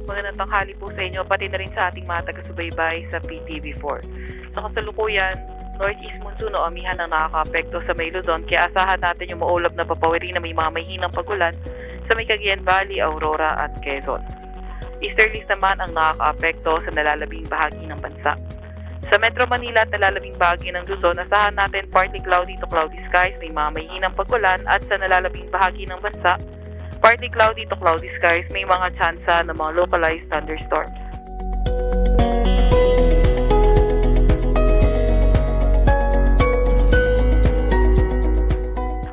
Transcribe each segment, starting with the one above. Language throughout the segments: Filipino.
Magandang tanghali po sa inyo, pati na rin sa ating mga taga-subaybay sa PTV4. Sa kasalukuyan, northeast monsoon o amihan ang nakaka-apekto sa may Luzon, kaya asahan natin yung maulap na papawiri na may mga mahinang pagulan sa may Cagayan Valley, Aurora at Quezon. Easterlies naman ang nakaka-apekto sa nalalabing bahagi ng bansa. Sa Metro Manila at nalalabing bahagi ng Luzon, asahan natin partly cloudy to cloudy skies, may mga mahinang pagulan, at sa nalalabing bahagi ng bansa, partly cloudy to cloudy skies, may mga tsansa ng mga localized thunderstorms.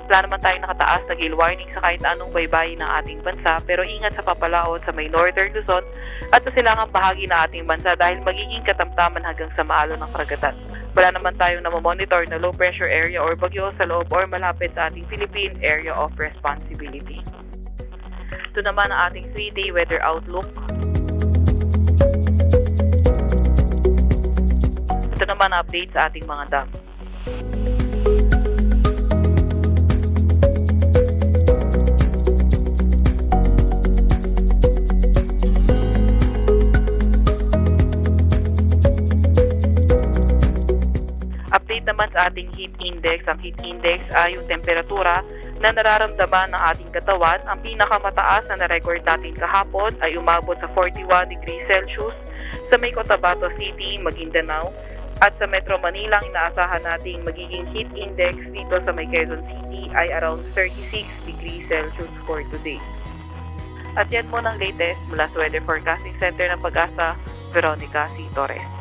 Wala naman tayong nakataas na gale warning sa kahit anong baybayin ng ating bansa, pero ingat sa papalaot sa may northern Luzon at sa silangang bahagi ng ating bansa dahil magiging katamtaman hanggang sa maalon ng karagatan. Wala naman tayong namomonitor na low pressure area or bagyo sa loob or malapit sa ating Philippine Area of Responsibility. Ito naman ang ating 3-day weather outlook. Ito naman ang update sa ating mga dam. Update naman sa ating heat index. Ang heat index ay yung temperatura na nararamdaman ng ating katawan. Ang pinakamataas na na-record natin kahapon ay umabot sa 41 degrees Celsius sa may Cotabato City, Maguindanao. At sa Metro Manila, ang inaasahan nating magiging heat index dito sa may Quezon City ay around 36 degrees Celsius for today. At yan muna ang latest mula sa Weather Forecasting Center ng Pag-asa, Veronica C. Torres.